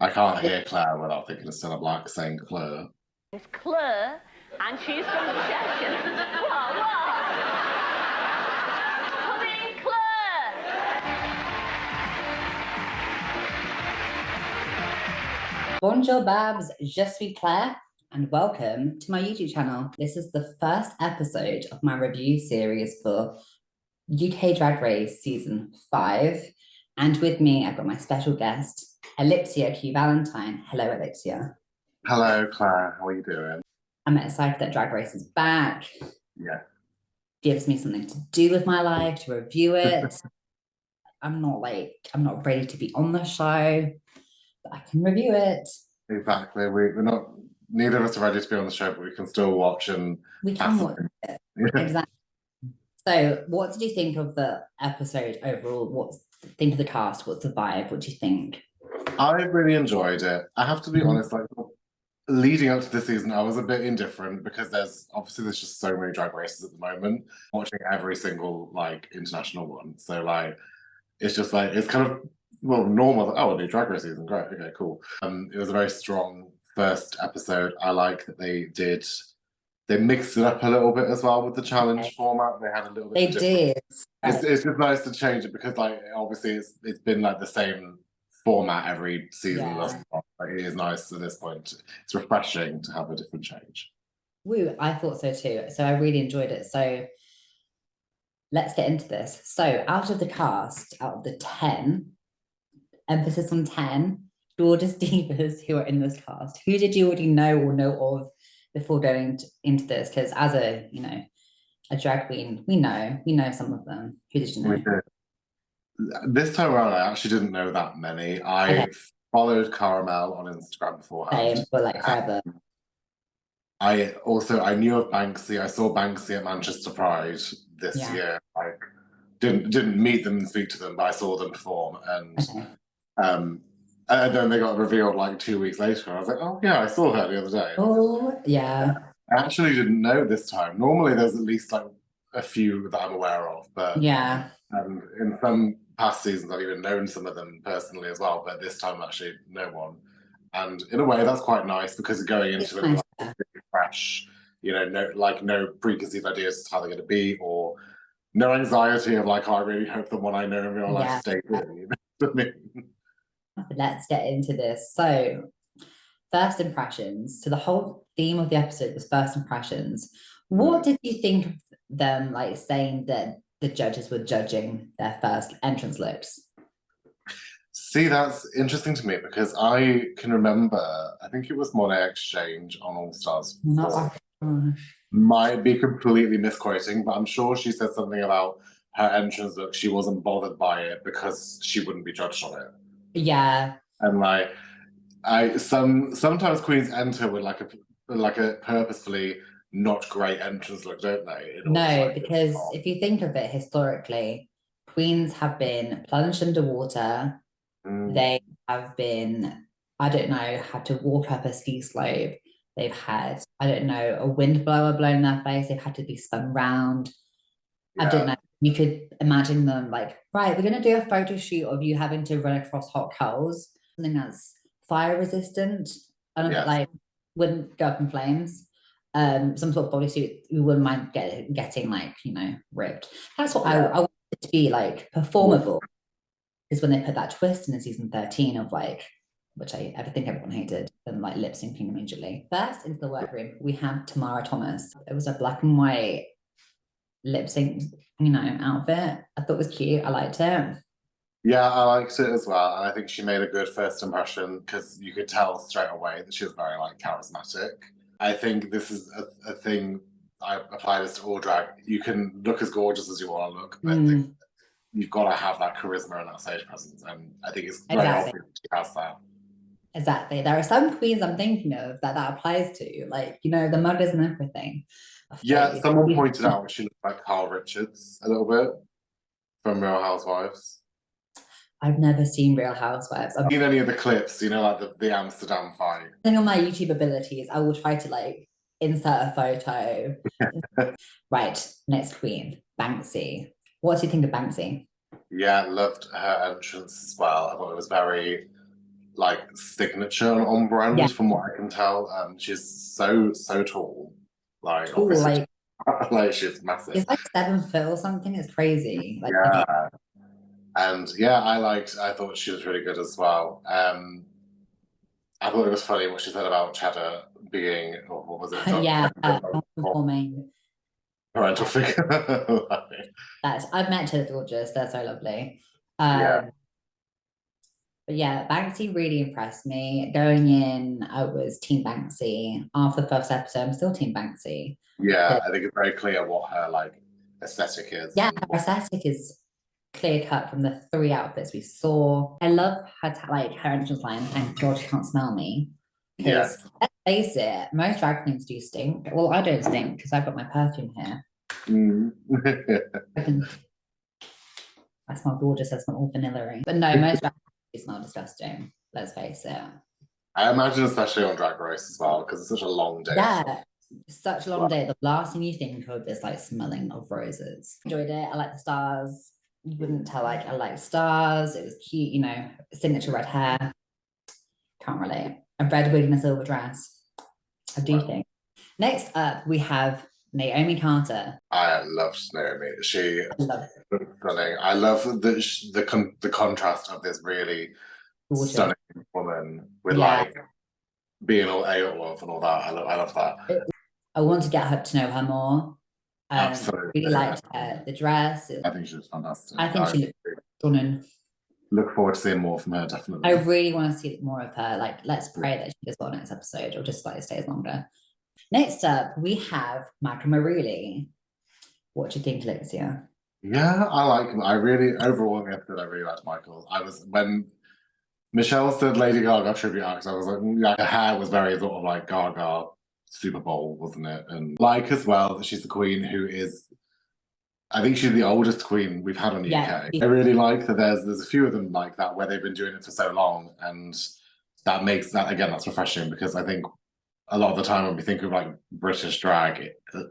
I can't hear Claire without thinking of Stella Black saying Claire. It's Claire, and she's from Cheshire. What? Come in, Claire! Bonjour Babs, je suis Claire, and welcome to my YouTube channel. This is the first episode of my review series for UK Drag Race Season 5. And with me, I've got my special guest, ElliXia Q Valentine. Hello, ElliXia. Hello, Claire. How are you doing? I'm excited that Drag Race is back. Yeah. Gives me something to do with my life, to review it. I'm not ready to be on the show, but I can review it. Exactly. We're not, neither of us are ready to be on the show, but we can still watch and we can watch it. Exactly. So what did you think of the episode overall? Think of the cast? What's the vibe? What do you think? I really enjoyed it. I have to be honest, like leading up to this season, I was a bit indifferent because there's just so many drag races at the moment. Watching every single like international one. So like it's just like it's kind of normal. Oh, a new drag race season, great, okay, cool. It was a very strong first episode. I like that they mixed it up a little bit as well with the challenge format. They had a little bit. They did. It's just nice to change it because, like, obviously it's been like the same format every season thus far. Like, it is nice at this point. It's refreshing to have a different change. Woo, I thought so too. So I really enjoyed it. So let's get into this. So out of the cast, out of the 10, emphasis on 10, gorgeous divas who are in this cast, who did you already know or know of before going into this? Because as a drag queen, we know some of them. Who did you know? This time around, I actually didn't know that many. I followed Caramel on Instagram beforehand. Same, for like forever. I knew of Banksy. I saw Banksy at Manchester Pride this year. Like, didn't meet them and speak to them, but I saw them perform, and then they got revealed like 2 weeks later. And I was like, oh yeah, I saw her the other day. Oh yeah. I actually didn't know this time. Normally, there's at least like a few that I'm aware of, but yeah. In some past seasons, I've even known some of them personally as well. But this time, actually, no one. And in a way, that's quite nice because going into it like, really fresh, no preconceived ideas as to how they're going to be, or no anxiety of like, oh, I really hope the one I know in real life stays with me. You know what I mean? Let's get into this. So, first impressions. So the whole theme of the episode was first impressions. What did you think of them like saying that the judges were judging their first entrance looks? See, that's interesting to me because I can remember, I think it was Monet Exchange on All Stars. Might be completely misquoting, but I'm sure she said something about her entrance look. She wasn't bothered by it because she wouldn't be judged on it. Yeah. And like, sometimes queens enter with like a purposefully not great entrance look, don't they? No, because if you think of it historically, queens have been plunged underwater. They have been, I don't know, had to walk up a ski slope. They've had, I don't know, a wind blower blown in their face. They've had to be spun round. I don't know. You could imagine them like, right, we're going to do a photo shoot of you having to run across hot coals, something that's fire resistant, and like wouldn't go up in flames. Some sort of bodysuit we wouldn't mind getting like, ripped. That's what I want it to be like performable. Is when they put that twist in season 13 of like, which I think everyone hated, them like lip syncing immediately. First into the workroom, we had Tamara Thomas. It was a black and white lip sync, outfit. I thought it was cute. I liked it. Yeah, I liked it as well. And I think she made a good first impression because you could tell straight away that she was very like charismatic. I think this is a thing I apply this to all drag. You can look as gorgeous as you want to look, but you've got to have that charisma and that stage presence. And I think it's very obvious she has that. Exactly. There are some queens I'm thinking of that applies to, like, the muggers and everything. Yeah, someone pointed out she looked like Carl Richards a little bit from Real Housewives. I've never seen Real Housewives. I've seen any of the clips, like the Amsterdam fight. Depending on my YouTube abilities, I will try to like insert a photo. Right, next queen, Banksy. What do you think of Banksy? Yeah, loved her entrance as well. I thought it was very like signature and on brand Yeah. from what I can tell. She's so tall. Like Tall, obviously like like she's massive. it's like 7 foot or something. It's crazy. Like Yeah. And yeah, I thought she was really good as well. I thought it was funny what she said about Cheddar being, or what was it? yeah, non-conforming. Parental figure. That's I've met Cheddar Gorgeous. They're so lovely. Yeah. But yeah, Banksy really impressed me. Going in, I was Team Banksy. After the first episode, I'm still Team Banksy. Yeah, I think it's very clear what her like aesthetic is. Yeah, her aesthetic is clear cut from the 3 outfits we saw. I love her like her entrance line, "Thank God you can't smell me." Because let's face it, most drag queens do stink. Well, I don't stink because I've got my perfume here. I smell gorgeous. I smell all vanilla-y. But no, most drag queens smell disgusting. Let's face it. I imagine especially on Drag Race as well, because it's such a long day. Yeah, such a long day. The last thing you think of is like smelling of roses. Enjoyed it. I like the stars. You wouldn't tell like I like stars. It was cute, you know, signature red hair. Can't relate. A red wig and a silver dress. I do think. Next up, we have Naomi Carter. I loved Naomi. She love it. Stunning. I love the contrast of this really Gorgeous. stunning woman with like being all AOF and all that. I love that. I want to get her to know her more. Absolutely. Really liked the dress. I think she was fantastic. I think she looked stunning. Look forward to seeing more from her, definitely. I really want to see more of her. Like, let's pray that she does well next episode or just like stays longer. Next up, we have Michael Marelli. What do you think, ElliXia? Yeah, I like him. I really, overall, in the episode, I really liked Michael. When Michelle said Lady Gaga tribute act, I was like, yeah, her hair was very sort of like Gaga Super Bowl, wasn't it? And like as well that she's the queen who is, I think she's the oldest queen we've had on the UK. I really like that there's a few of them like that where they've been doing it for so long, and that makes that, again, that's refreshing, because I think a lot of the time when we think of like British drag,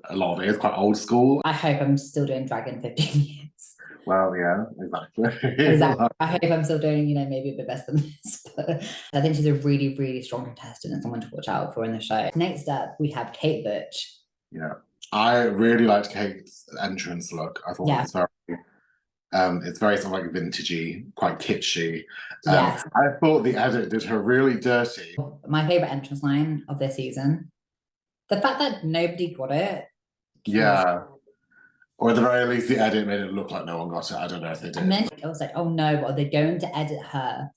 a lot of it is quite old school. I hope I'm still doing drag in 15 years. Well, yeah, exactly. Exactly. I hope I'm still doing, you know, maybe a bit better than this. But I think she's a really, really strong contestant and someone to watch out for in the show. Next up, we have Kate Butch. Yeah, I really liked Kate's entrance look. I thought it's very sort of like vintagey, quite kitschy. Yes. I thought the edit did her really dirty. My favorite entrance line of this season. The fact that nobody got it. Yeah. Or at the very least, the edit made it look like no one got it. I don't know if they did. And then I was like, oh no, are they going to edit her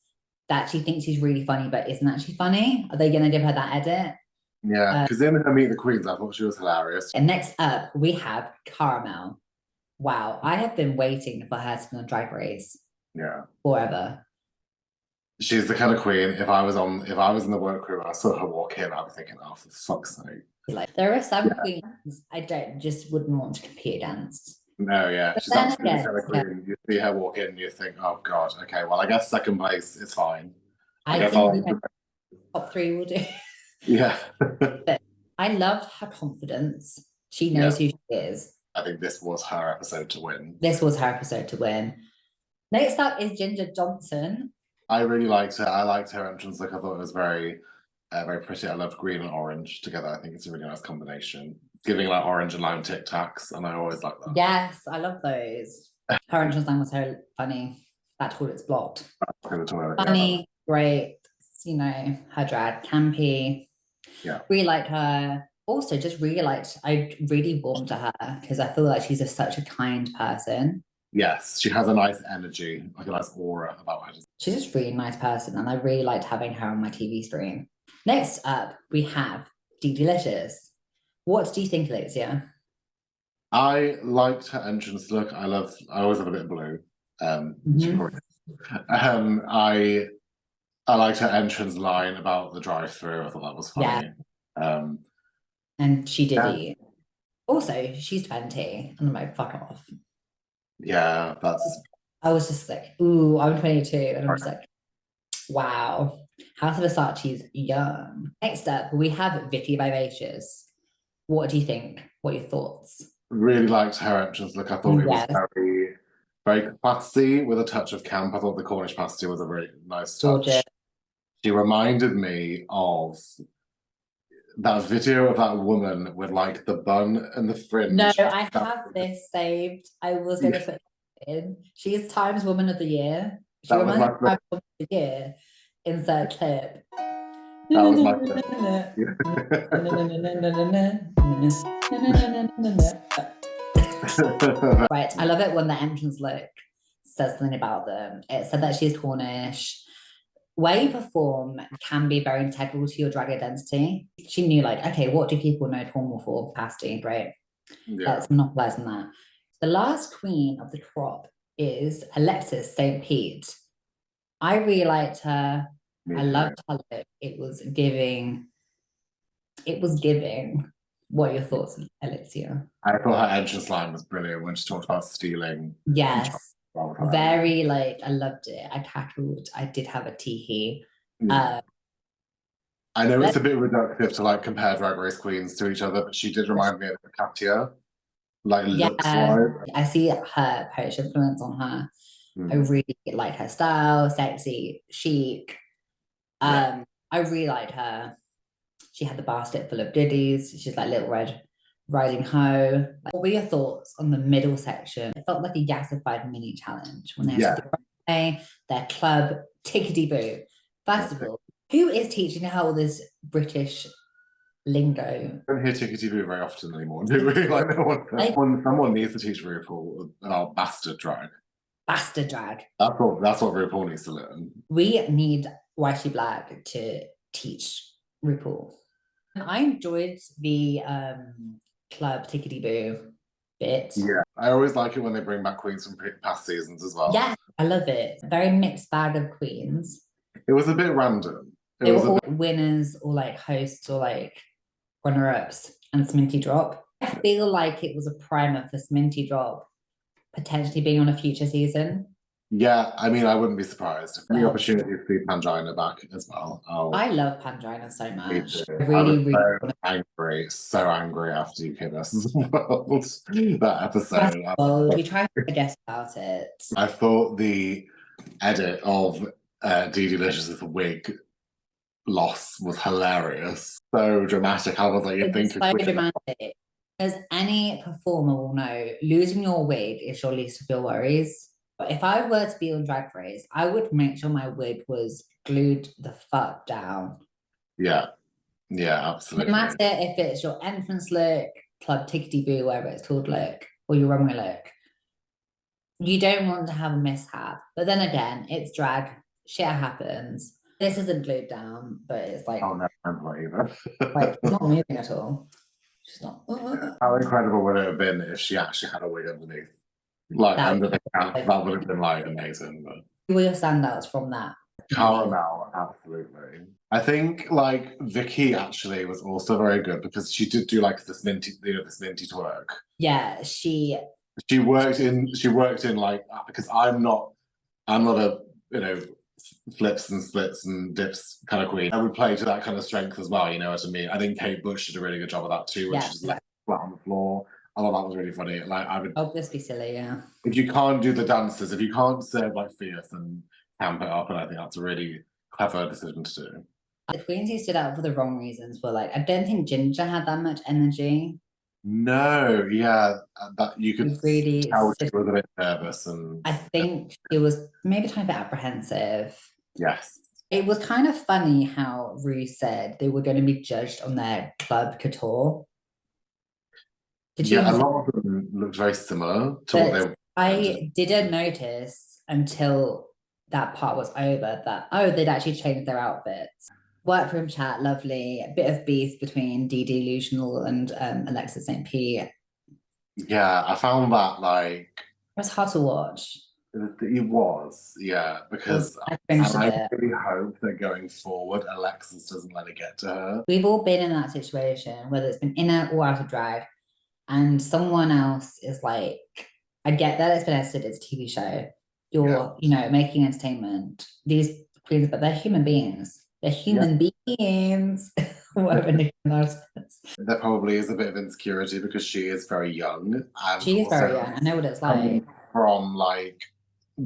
that she thinks she's really funny but isn't actually funny? Are they going to give her that edit? Yeah, because in her Meet the Queens, I thought she was hilarious. And next up, we have Caramel. Wow, I have been waiting for her to be on Drag Race. Yeah. Forever. She's the kind of queen. If I was in the work crew and I saw her walk in, I'd be thinking, oh, for fuck's sake. Like, there are some queens I wouldn't want to compete against. No, yeah, she's absolutely the kind of queen. You see her walk in, and you think, oh god, okay, well, I guess second place is fine. I think top 3 will do. Yeah. But I love her confidence. She knows who she is. I think this was her episode to win. This was her episode to win. Next up is Ginger Johnson. I really liked her. I liked her entrance look. I thought it was very, very pretty. I loved green and orange together. I think it's a really nice combination. Giving like orange and lime Tic Tacs, and I always like that. Yes, I love those. Her entrance line was so funny. That toilet's blocked. Funny, great. You know, her drag, campy. Yeah. Really liked her. Also, just really liked, I really warmed to her because I feel like she's just such a kind person. Yes, she has a nice energy, like a nice aura about her. She's just a really nice person, and I really liked having her on my TV screen. Next up, we have Delicious. What do you think, ElliXia? I liked her entrance look. I always have a bit of blue. I liked her entrance line about the drive-through. I thought that was funny. Yeah. And she did eat. Also, she's 20, and I'm like, fuck off. Yeah, I was just like, ooh, I'm 22, and I'm just like, wow. House of Versace's young. Next up, we have Vicky Vivacious. What do you think? What are your thoughts? Really liked her entrance look. I thought it was very, very classy with a touch of camp. I thought the Cornish pasty was a very nice touch. She reminded me of that video of that woman with like the bun and the fringe. No, I have this saved. I was going to put it in. She's Times Woman of the Year. She That was reminds me my of Times Woman of the Year. Insert clip. That was my Right, I love it when the entrance look says something about them. It said that she's Cornish. Where you perform can be very integral to your drag identity. She knew, like, okay, what do people know Cornwall for? Capacity, right? Yeah. Let's monopolize on that. The last queen of the crop is Alexis St. Pete. I really liked her. I loved her look. It was giving. What are your thoughts on ElliXia? I thought her entrance line was brilliant when she talked about stealing. Yes. Very, like, I loved it. I cackled. I did have a tee-hee. I know it's a bit reductive to like compare Drag Race queens to each other, but she did remind me of Katia, like looks-wise. I see her Polish influence on her. I really like her style, sexy, chic. I really liked her. She had the basket full of goodies. She's like Little Red Riding Ho. Like, what were your thoughts on the middle section? It felt like a yassified mini challenge when they had to do their club tickety boo. First of all, who is teaching her all this British lingo? I don't hear tickety boo very often anymore, do we? Like, someone needs to teach RuPaul about bastard drag. Bastard drag. That's what RuPaul needs to learn. We need Whitey Black to teach RuPaul. I enjoyed the club tickety boo bit. Yeah, I always like it when they bring back queens from past seasons as well. Yeah, I love it. Very mixed bag of queens. It was a bit random. They were all winners or like hosts or like runner-ups and Sminty Drop. I feel like it was a primer for Sminty Drop potentially being on a future season. Yeah, I mean, I wouldn't be surprised. Any opportunity to see Pangina back as well. I love Pangina so much. I was so angry after UK versus the World. That episode. We tried to guess about it. I thought the edit of Dee Delicious's wig loss was hilarious. So dramatic. I was like, you think so dramatic. As any performer will know, losing your wig is your least of your worries. But if I were to be on Drag Race, I would make sure my wig was glued the fuck down. Yeah, absolutely. No matter if it's your entrance look, club tickety boo, whatever it's called look, or your runway look, you don't want to have a mishap. But then again, it's drag, shit happens. This isn't glued down, but it's like, oh no, I'm not either. like, it's not moving at all. She's not. How incredible would it have been if she actually had a wig underneath? Like under the cap, that would have been like amazing. But who were your standouts from that? Caramel, absolutely. I think like Vicky actually was also very good because she did do like this minty, this minty twerk. Yeah, she worked in like, because I'm not a flips and splits and dips kind of queen. I would play to that kind of strength as well, you know what I mean? I think Kate Bush did a really good job of that too, which is left flat on the floor. I thought that was really funny. Like, I would. Oh, this be silly, yeah. If you can't do the dances, if you can't serve like fierce and camp it up, and I think that's a really clever decision to do. The queens who stood out for the wrong reasons were like, I don't think Ginger had that much energy. No, yeah, that you could really tell she was a bit nervous, and I think it was maybe a tiny bit apprehensive. Yes. It was kind of funny how Rue said they were going to be judged on their club couture. A lot of them looked very similar to what they were. I didn't notice until that part was over that, they'd actually changed their outfits. Workroom chat, lovely. A bit of beef between Dee Delusional and Alexis St. Pete. Yeah, I found that like... It was hard to watch. It was, yeah, because I really hope that going forward, Alexis doesn't let it get to her. We've all been in that situation, whether it's been in or out of drag, and someone else is like, I get that it's been edited, it's a TV show. You're, making entertainment. These queens, but they're human beings. They're human beings. Whatever Nick says. There probably is a bit of insecurity because she is very young. She is very young. I know what it's like. From like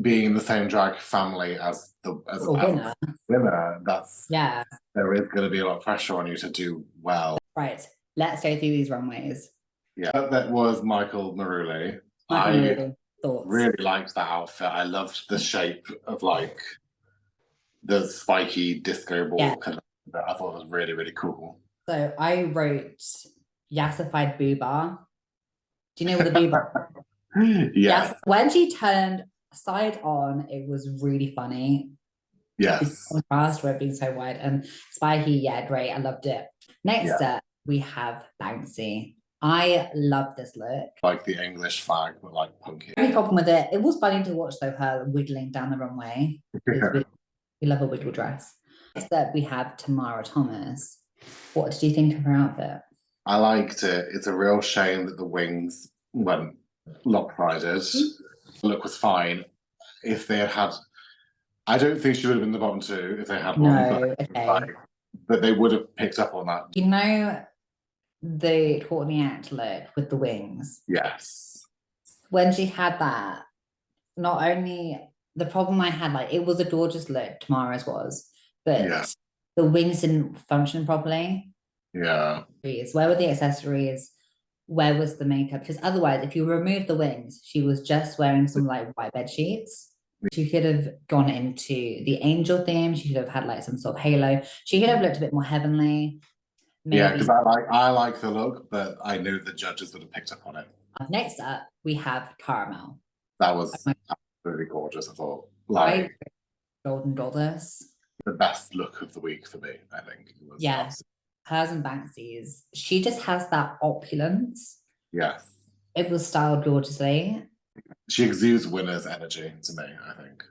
being in the same drag family as A winner. winner, Yeah. there is going to be a lot of pressure on you to do well. Right. Let's go through these runways. Yeah, that was Michael Maruli. Thoughts? Really liked that outfit. I loved the shape of like the spiky disco ball kind of. I thought it was really, really cool. So I wrote yassified boobar. Do you know what the boobar? Yeah. Yes. When she turned side on, it was really funny. Yes. The contrast for it being so wide and spiky. Yeah, great. I loved it. Next up, we have Banksy. I love this look. Like the English flag, but like punky. Any problem with it? It was funny to watch though, her wiggling down the runway. We love a wiggle dress. Next up, we have Tamara Thomas. What did you think of her outfit? I liked it. It's a real shame that the wings went lopsided. The look was fine. If they had I don't think she would have been the bottom two if they had one. No, okay. But they would have picked up on that. You know the Courtney Act look with the wings? Yes. When she had that, not only the problem I had, like it was a gorgeous look, Tamara's was, but the wings didn't function properly. Yeah. Where were the accessories? Where was the makeup? Because otherwise, if you remove the wings, she was just wearing some like white bed sheets. She could have gone into the angel theme. She could have had like some sort of halo. She could have looked a bit more heavenly. Maybe. Yeah, because I like the look, but I knew the judges would have picked up on it. Next up, we have Caramel. That was absolutely gorgeous. I thought, like Golden Goddess. The best look of the week for me, I think. Yes, hers and Banksy's. She just has that opulence. Yes. It was styled gorgeously. She exudes winner's energy to me, I think.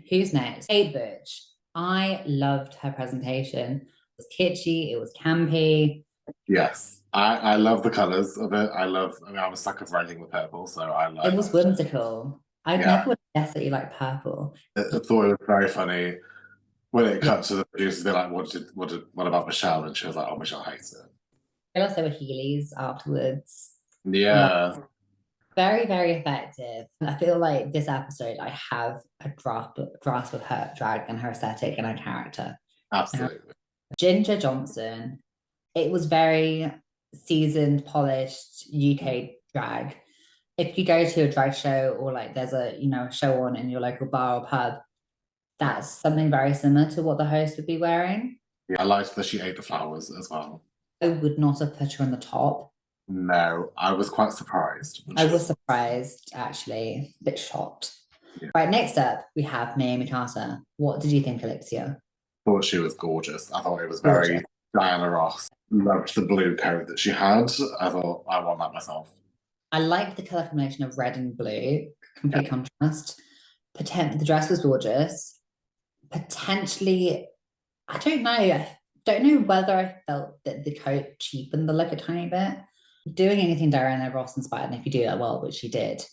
Who's next? Kate Butch. I loved her presentation. It was kitschy, it was campy. Yes. I love the colours of it. I'm a sucker for anything with purple, so I love it. It was whimsical. I never would have guessed that you like purple. I thought it was very funny when it cut to the producers. They're like, what about Michelle? And she was like, oh, Michelle hates it. They also were Heelys afterwards. Yeah. Very, very effective. I feel like this episode, I have a grasp of her drag and her aesthetic and her character. Absolutely. Ginger Johnson. It was very seasoned, polished UK drag. If you go to a drag show or like there's a show on in your local bar or pub, that's something very similar to what the host would be wearing. Yeah, I liked that she ate the flowers as well. I would not have put her on the top. No, I was quite surprised. I was surprised, actually, a bit shocked. Yeah. Right, next up, we have Naomi Carter. What did you think, ElliXia? I thought she was gorgeous. I thought it was very Diana Ross. Loved the blue coat that she had. I thought, I want that myself. I liked the colour combination of red and blue. Complete contrast. The dress was gorgeous. Potentially, I don't know. I don't know whether I felt that the coat cheapened the look a tiny bit. Doing anything Diana Ross inspired, and if you do that well, which she did,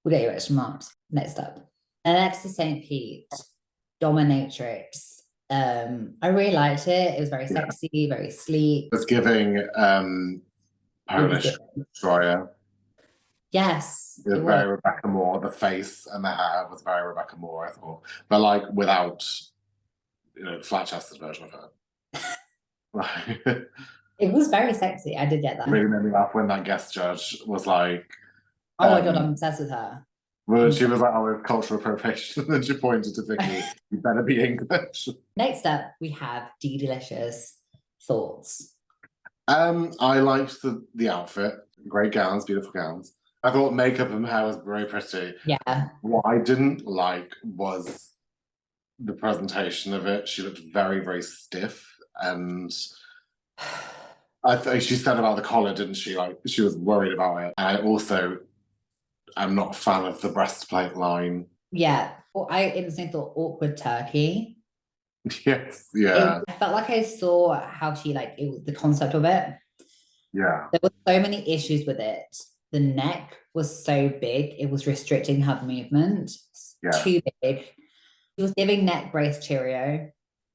we'll get you extra marks. Next up, ElliXia St. Pete, Dominatrix. I really liked it. It was very sexy, very sleek. It was giving Polish Destroyer. Yes. It was very Rebecca Moore. The face and the hair was very Rebecca Moore, I thought. But like without, the flat-chested version of her. It was very sexy. I did get that. It really made me laugh when that guest judge was like, oh my God, I'm obsessed with her. Well, she was like, oh, it's cultural appropriation. And then she pointed to Vicky, you better be English. Next up, we have D Delicious. Thoughts? I liked the outfit. Great gowns, beautiful gowns. I thought makeup and hair was very pretty. Yeah. What I didn't like was the presentation of it. She looked very, very stiff. And I think she said about the collar, didn't she? Like, she was worried about it. And I also am not a fan of the breastplate line. Yeah. Well, I instantly thought awkward turkey. Yes, yeah. I felt like I saw how she, it was the concept of it. Yeah. There were so many issues with it. The neck was so big, it was restricting her movement. Yeah. Too big. She was giving neck brace Cheerio.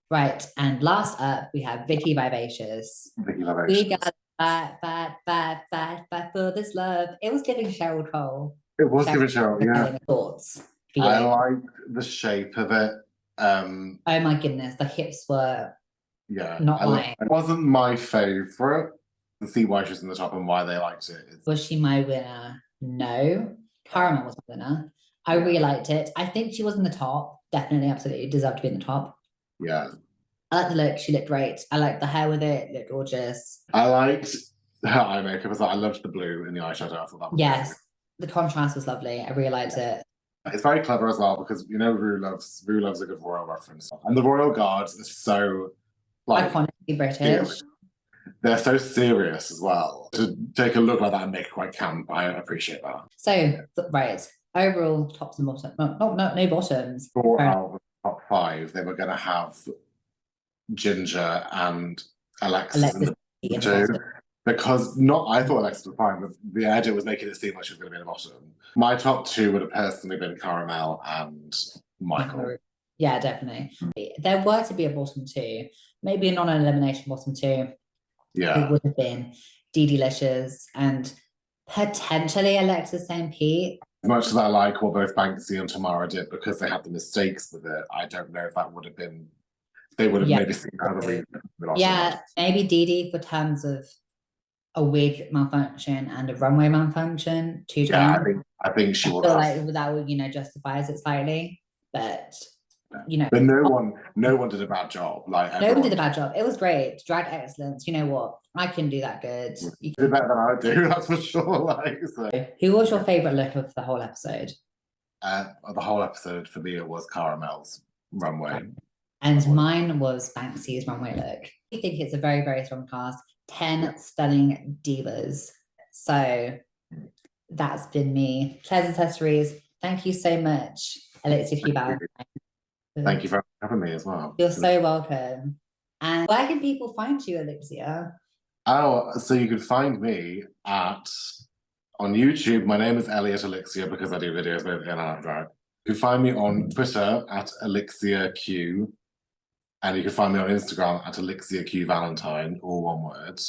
Right, and last up, we have Vicky Vivacious. Vicky Vivacious. We got fight for this love. It was giving Cheryl Cole. It was giving Cheryl, yeah. Thoughts? for I you? liked the shape of it. Oh my goodness, the hips were Yeah, not mine. it wasn't my favourite. To see why she's in the top and why they liked it. Was she my winner? No. Caramel was my winner. I really liked it. I think she was in the top. Definitely, absolutely deserved to be in the top. Yeah. I like the look. She looked great. I liked the hair with it. It looked gorgeous. I liked her eye makeup as well. I loved the blue in the eyeshadow. I thought that was Yes, the contrast was lovely. I really liked it. It's very clever as well because you know Rue loves a good royal reference. And the royal guards are so like Iconically British. serious. They're so serious as well. To take a look like that and make it quite camp, I appreciate that. So right, overall tops and bottoms. No bottoms. 4 out of the top 5, they were going to have Ginger and Alexis in the two. Because I thought Alexis was fine, but the edit was making it seem like she was going to be in the bottom. My top 2 would have personally been Caramel and Michael. Yeah, definitely. There were to be a bottom 2, maybe a non-elimination bottom 2. Yeah. It would have been Delicious and potentially Alexis St. Pete. As much as I like what both Banksy and Tamara did because they had the mistakes with it, I don't know if that would have been, they would have maybe seen another reason. Yeah, maybe Dee for terms of a wig malfunction and a runway malfunction. Yeah, I think she would have. Like that would, justifies it slightly, but But no one did a bad job. Like no one did a bad job. It was great. Drag excellence. You know what? I can do that good. You did better than I do, that's for sure. Like, so. Who was your favorite look of the whole episode? The whole episode for me, it was Caramel's runway. And mine was Banksy's runway look. I think it's a very, very strong cast. 10 stunning divas. So that's been me. Clair Saxa Cerise, thank you so much. ElliXiaQ Q Valentine. Thank you for having me as well. You're so welcome. And where can people find you, ElliXia? Oh, so you can find me on YouTube. My name is ElliXiaQ because I do videos both in and out of drag. You can find me on Twitter at ElliXiaQ. And you can find me on Instagram at ElliXiaQValentine, all one word.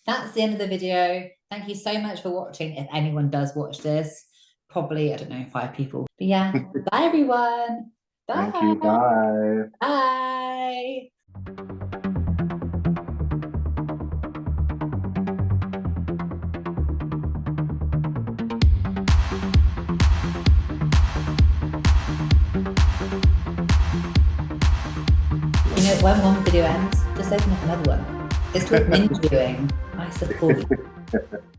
That's the end of the video. Thank you so much for watching. If anyone does watch this, probably, I don't know, 5 people. But yeah, bye everyone. Bye. Thank you, bye. Bye. When one video ends, just open up another one. It's called binge viewing. I support you.